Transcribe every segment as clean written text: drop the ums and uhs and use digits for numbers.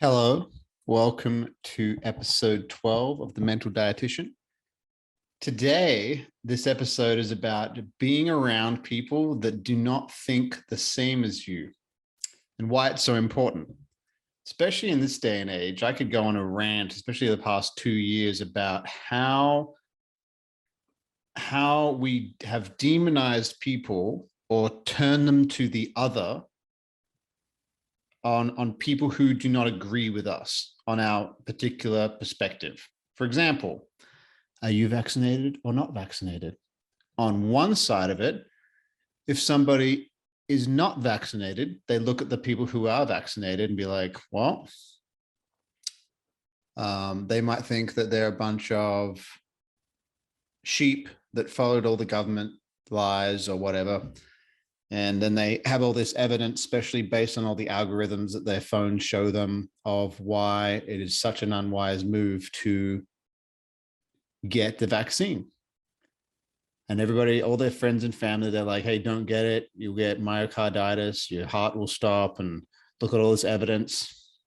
Hello, welcome to episode 12 of The Mental Dietitian. Today, this episode is about being around people that do not think the same as you and why it's so important. Especially in this day and age, I could go on a rant, especially the past 2 years, about how we have demonized people or turned them to the other on people who do not agree with us on our particular perspective. For example, are you vaccinated or not vaccinated? On one side of it, if somebody is not vaccinated, they look at the people who are vaccinated and be like, well, they might think that they're a bunch of sheep that followed all the government lies or whatever. And then they have all this evidence, especially based on all the algorithms that their phones show them, of why it is such an unwise move to get the vaccine. And everybody, all their friends and family, they're like, hey, don't get it. You'll get myocarditis, your heart will stop, and look at all this evidence.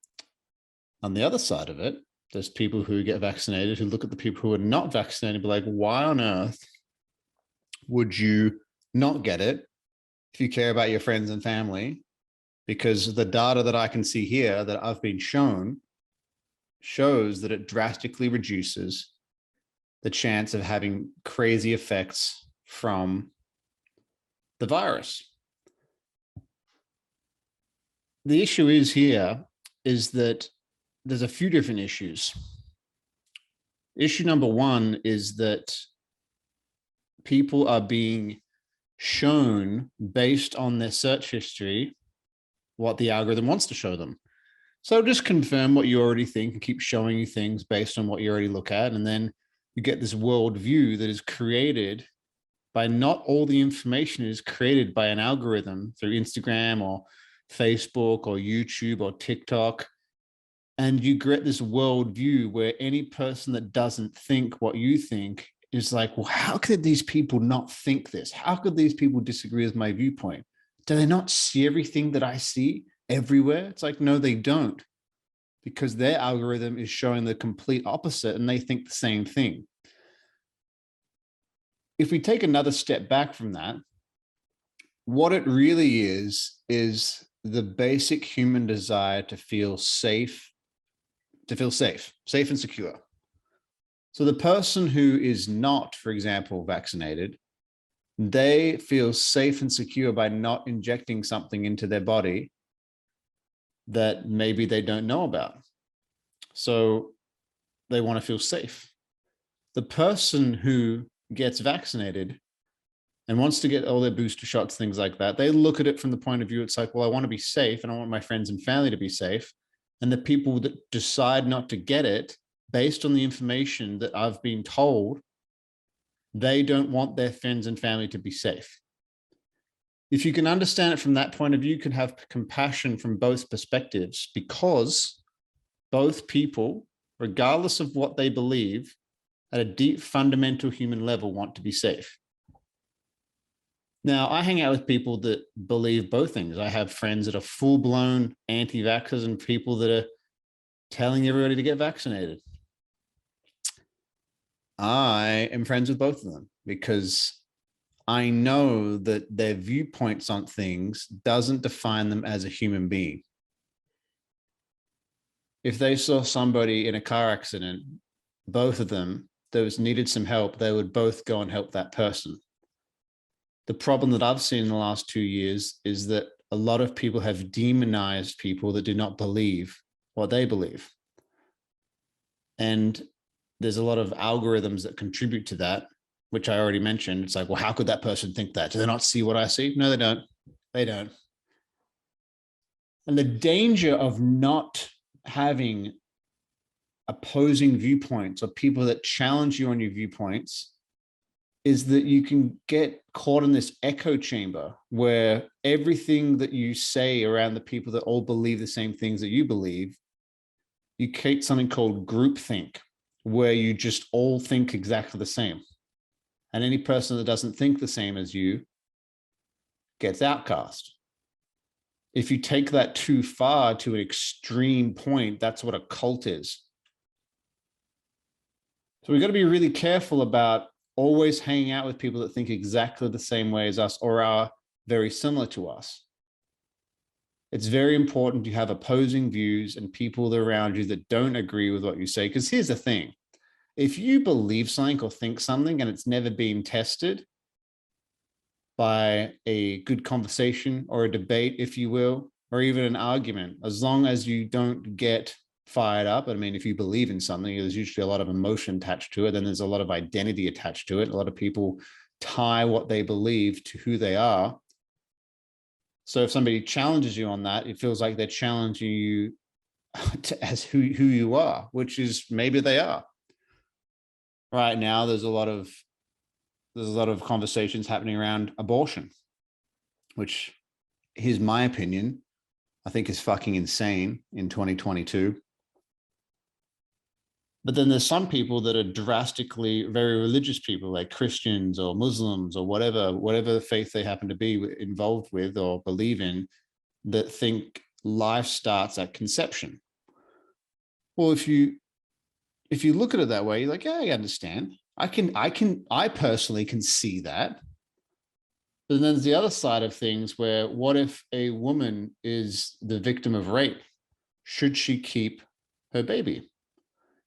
On the other side of it, there's people who get vaccinated who look at the people who are not vaccinated and be like, why on earth would you not get it if you care about your friends and family? Because the data that I can see here that I've been shown shows that it drastically reduces the chance of having crazy effects from the virus. The issue is that there's a few different issues. Issue number one is that people are being shown based on their search history what the algorithm wants to show them. So just confirm what you already think and keep showing you things based on what you already look at. And then you get this worldview that is created by not all the information is created by an algorithm through Instagram or Facebook or YouTube or TikTok. And you get this worldview where any person that doesn't think what you think is like, well, how could these people not think this? How could these people disagree with my viewpoint? Do they not see everything that I see everywhere? It's like, no, they don't, because their algorithm is showing the complete opposite and they think the same thing. If we take another step back from that, what it really is the basic human desire to feel safe and secure. So the person who is not, for example, vaccinated, they feel safe and secure by not injecting something into their body that maybe they don't know about. So they want to feel safe. The person who gets vaccinated and wants to get all their booster shots, things like that, they look at it from the point of view, it's like, well, I want to be safe and I want my friends and family to be safe. And the people that decide not to get it, based on the information that I've been told, they don't want their friends and family to be safe. If you can understand it from that point of view, you can have compassion from both perspectives, because both people, regardless of what they believe, at a deep fundamental human level, want to be safe. Now, I hang out with people that believe both things. I have friends that are full-blown anti-vaxxers and people that are telling everybody to get vaccinated. I am friends with both of them because I know that their viewpoints on things doesn't define them as a human being. If they saw somebody in a car accident, both of them, that needed some help, they would both go and help that person. The problem that I've seen in the last 2 years is that a lot of people have demonized people that do not believe what they believe. And there's a lot of algorithms that contribute to that, which I already mentioned. It's like, well, how could that person think that? Do they not see what I see? No, they don't. They don't. And the danger of not having opposing viewpoints or people that challenge you on your viewpoints is that you can get caught in this echo chamber where everything that you say around the people that all believe the same things that you believe, you create something called groupthink, where you just all think exactly the same. And any person that doesn't think the same as you gets outcast. if you take that too far to an extreme point, that's what a cult is. So we've got to be really careful about always hanging out with people that think exactly the same way as us or are very similar to us. It's very important to have opposing views and people around you that don't agree with what you say. Because here's the thing. If you believe something or think something and it's never been tested by a good conversation or a debate, if you will, or even an argument, as long as you don't get fired up. I mean, if you believe in something, there's usually a lot of emotion attached to it. Then there's a lot of identity attached to it. A lot of people tie what they believe to who they are. So if somebody challenges you on that, it feels like they're challenging you as who you are, which is maybe they are. Right now, there's a lot of conversations happening around abortion, which, here's my opinion, I think is fucking insane in 2022. But then there's some people that are drastically very religious people, like Christians or Muslims or whatever faith they happen to be involved with or believe in, that think life starts at conception. Well, if you look at it that way, you're like, yeah, I understand. I personally can see that. But then there's the other side of things where, what if a woman is the victim of rape? Should she keep her baby?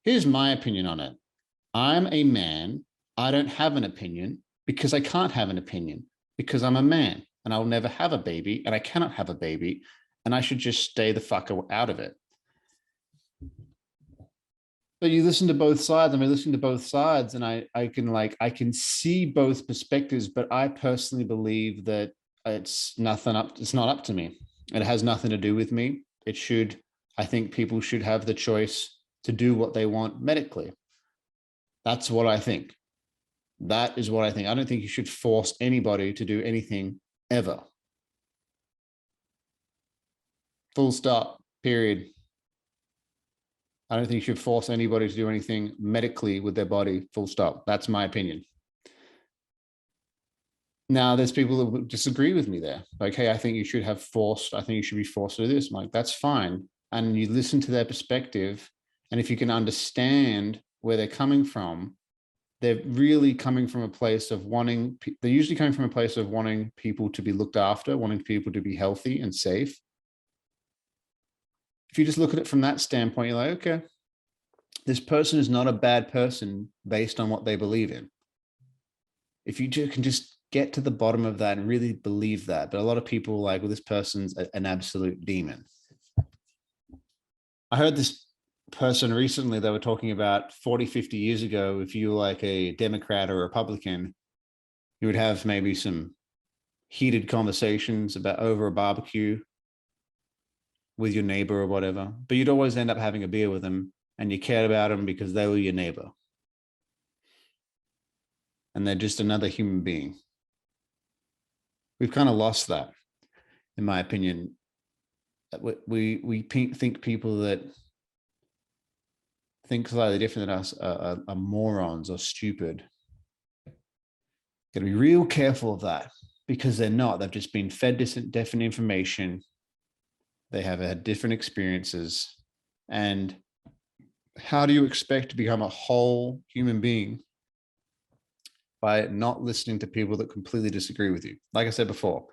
Here's my opinion on it. I'm a man. I don't have an opinion because I can't have an opinion because I'm a man and I'll never have a baby and I cannot have a baby and I should just stay the fuck out of it. But you listen to both sides. I mean, listening to both sides, and I can see both perspectives, but I personally believe that it's not up to me. It has nothing to do with me. I think people should have the choice to do what they want medically. That's what I think. That is what I think. I don't think you should force anybody to do anything ever. Full stop, period. I don't think you should force anybody to do anything medically with their body, full stop. That's my opinion. Now, there's people that would disagree with me there. Like, hey, I think you should be forced to do this. I'm like, that's fine. And you listen to their perspective. And if you can understand where they're coming from, they're really coming from a place of they're usually coming from a place of wanting people to be looked after, wanting people to be healthy and safe. If you just look at it from that standpoint, you're like, okay, this person is not a bad person based on what they believe in. If you can just get to the bottom of that and really believe that. But a lot of people are like, well, this person's an absolute demon. I heard this person recently, they were talking about 40, 50 years ago, if you were like a Democrat or Republican, you would have maybe some heated conversations about over a barbecue with your neighbor or whatever, but you'd always end up having a beer with them and you cared about them because they were your neighbor. And they're just another human being. We've kind of lost that, in my opinion. We think people that think slightly different than us are morons or stupid. Got to be real careful of that because they're not. They've just been fed different information. They have had different experiences. And how do you expect to become a whole human being by not listening to people that completely disagree with you? Like I said before,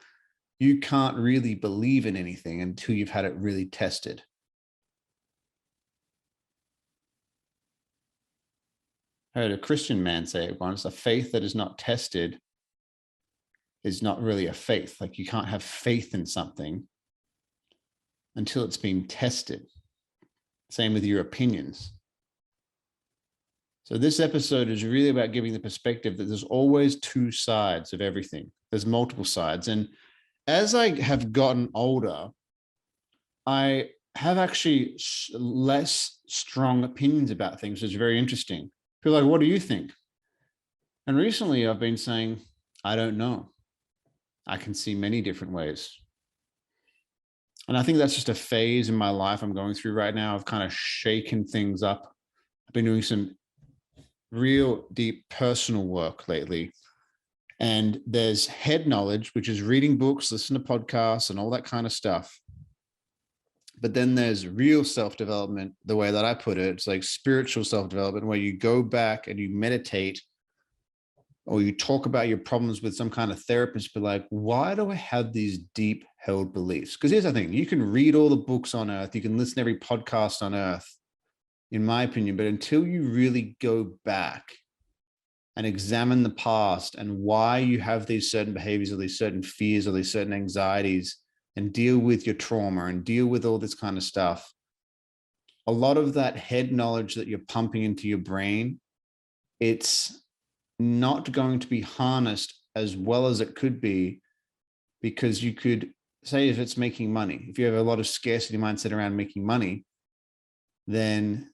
you can't really believe in anything until you've had it really tested. I heard a Christian man say it once, a faith that is not tested is not really a faith. Like, you can't have faith in something until it's been tested. Same with your opinions. So this episode is really about giving the perspective that there's always two sides of everything. There's multiple sides. And as I have gotten older, I have actually less strong opinions about things, which is very interesting. People are like, what do you think? And recently I've been saying, I don't know. I can see many different ways. And I think that's just a phase in my life I'm going through right now. I've kind of shaken things up. I've been doing some real deep personal work lately. And there's head knowledge, which is reading books, listen to podcasts, and all that kind of stuff. But then there's real self-development, the way that I put it. It's like spiritual self-development, where you go back and you meditate, or you talk about your problems with some kind of therapist, but like, why do I have these deep held beliefs? Because here's the thing, you can read all the books on earth, you can listen to every podcast on earth, in my opinion, but until you really go back and examine the past and why you have these certain behaviors or these certain fears or these certain anxieties, and deal with your trauma and deal with all this kind of stuff, a lot of that head knowledge that you're pumping into your brain, it's not going to be harnessed as well as it could be, because you could say, if it's making money, if you have a lot of scarcity mindset around making money, then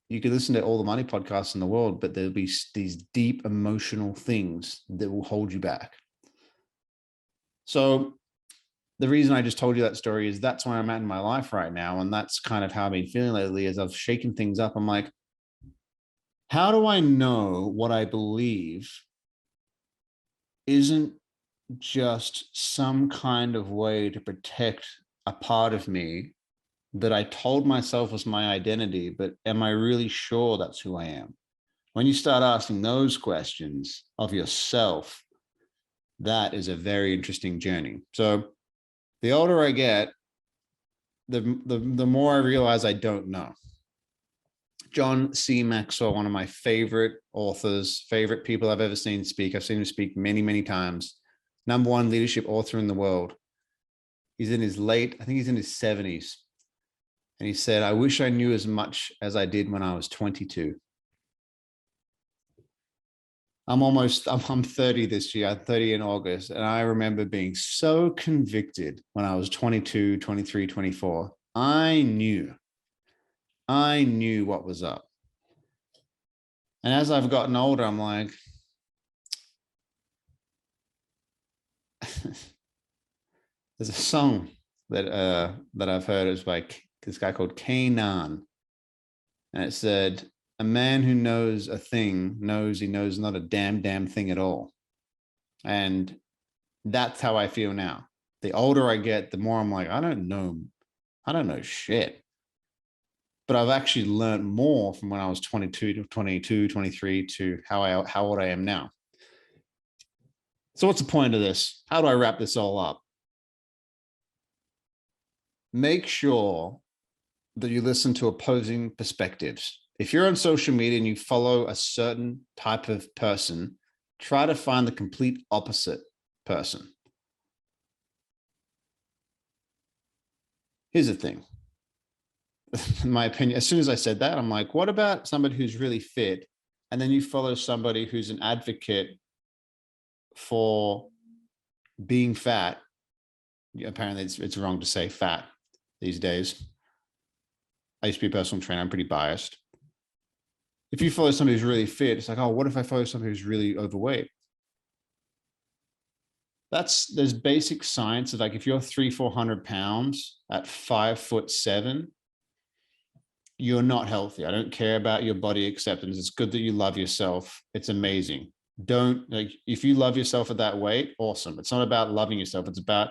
you could listen to all the money podcasts in the world, but there'll be these deep emotional things that will hold you back. So the reason I just told you that story is that's where I'm at in my life right now. And that's kind of how I've been feeling lately, as I've shaken things up. I'm like, how do I know what I believe isn't just some kind of way to protect a part of me that I told myself was my identity, but am I really sure that's who I am? When you start asking those questions of yourself, that is a very interesting journey. So the older I get, the more I realize I don't know. John C. Maxwell, one of my favorite authors, favorite people I've ever seen speak. I've seen him speak many, many times. #1 leadership author in the world. He's in his I think he's in his 70s. And he said, I wish I knew as much as I did when I was 22. I'm 30 this year. I'm 30 in August. And I remember being so convicted when I was 22, 23, 24. I knew what was up. And as I've gotten older, I'm like, there's a song that I've heard. It's by this guy called Kanan. And it said, a man who knows a thing knows he knows not a damn thing at all. And that's how I feel now. The older I get, the more I'm like, I don't know shit. But I've actually learned more from when I was 22 to 22, 23 to how old I am now. So what's the point of this? How do I wrap this all up? Make sure that you listen to opposing perspectives. If you're on social media and you follow a certain type of person, try to find the complete opposite person. Here's the thing. In my opinion, as soon as I said that, I'm like, what about somebody who's really fit? And then you follow somebody who's an advocate for being fat. Apparently it's wrong to say fat these days. I used to be a personal trainer. I'm pretty biased. If you follow somebody who's really fit, it's like, oh, what if I follow somebody who's really overweight? There's basic science of like, if you're 300-400 pounds at 5'7", you're not healthy. I don't care about your body acceptance. It's good that you love yourself. It's amazing. If you love yourself at that weight, awesome. It's not about loving yourself. It's about,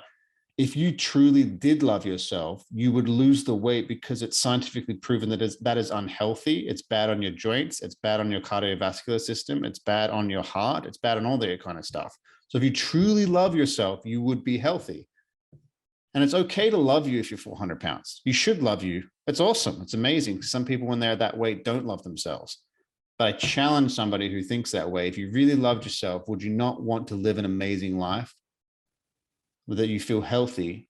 if you truly did love yourself, you would lose the weight, because it's scientifically proven that is unhealthy. It's bad on your joints. It's bad on your cardiovascular system. It's bad on your heart. It's bad on all that kind of stuff. So if you truly love yourself, you would be healthy. And it's okay to love you if you're 400 pounds. You should love you. It's awesome. It's amazing. Some people, when they're at that weight, don't love themselves. But I challenge somebody who thinks that way. If you really loved yourself, would you not want to live an amazing life that you feel healthy?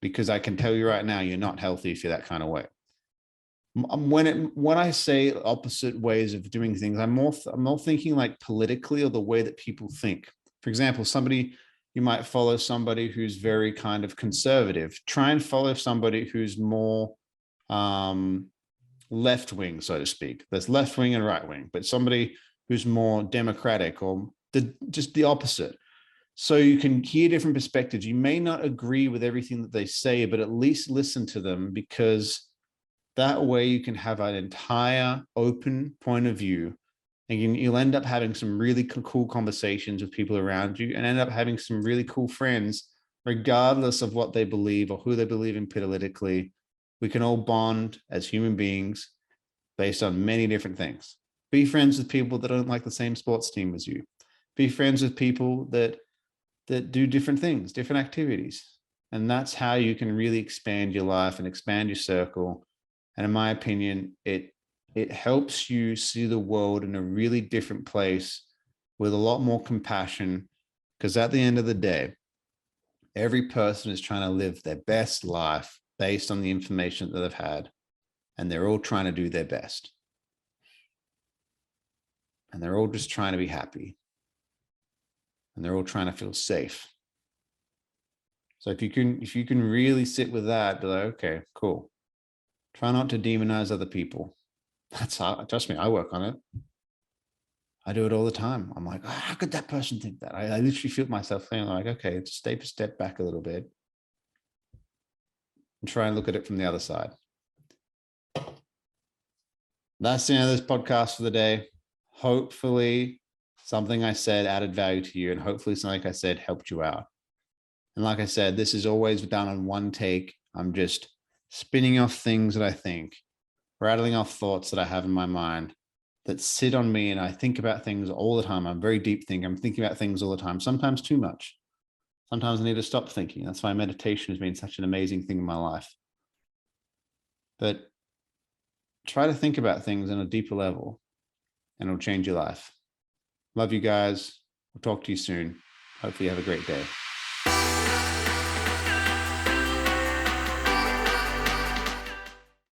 Because I can tell you right now, you're not healthy if you're that kind of way. When I say opposite ways of doing things, I'm more thinking like politically, or the way that people think. For example, you might follow somebody who's very kind of conservative. Try and follow somebody who's more left-wing, so to speak. There's left-wing and right-wing, but somebody who's more democratic, or just the opposite. So you can hear different perspectives. You may not agree with everything that they say, but at least listen to them, because that way you can have an entire open point of view And you'll end up having some really cool conversations with people around you and end up having some really cool friends, regardless of what they believe or who they believe in politically. We can all bond as human beings based on many different things. Be friends with people that don't like the same sports team as you. Be friends with people that do different things, different activities. And that's how you can really expand your life and expand your circle. And in my opinion, it helps you see the world in a really different place with a lot more compassion. Because at the end of the day, every person is trying to live their best life based on the information that they've had. And they're all trying to do their best. And they're all just trying to be happy. And they're all trying to feel safe. So if you can really sit with that, be like, okay, cool. Try not to demonize other people. That's hard. Trust me, I work on it. I do it all the time. I'm like, oh, how could that person think that? I literally feel myself feeling like, okay, just step back a little bit and try and look at it from the other side. That's the end of this podcast for the day. Hopefully something I said added value to you, and hopefully something I said helped you out. And like I said, this is always done on one take. I'm just spinning off things that I think, rattling off thoughts that I have in my mind that sit on me, and I think about things all the time. I'm very deep thinking. I'm thinking about things all the time, sometimes too much. Sometimes I need to stop thinking. That's why meditation has been such an amazing thing in my life. But try to think about things on a deeper level and it'll change your life. Love you guys. We'll talk to you soon. Hopefully you have a great day.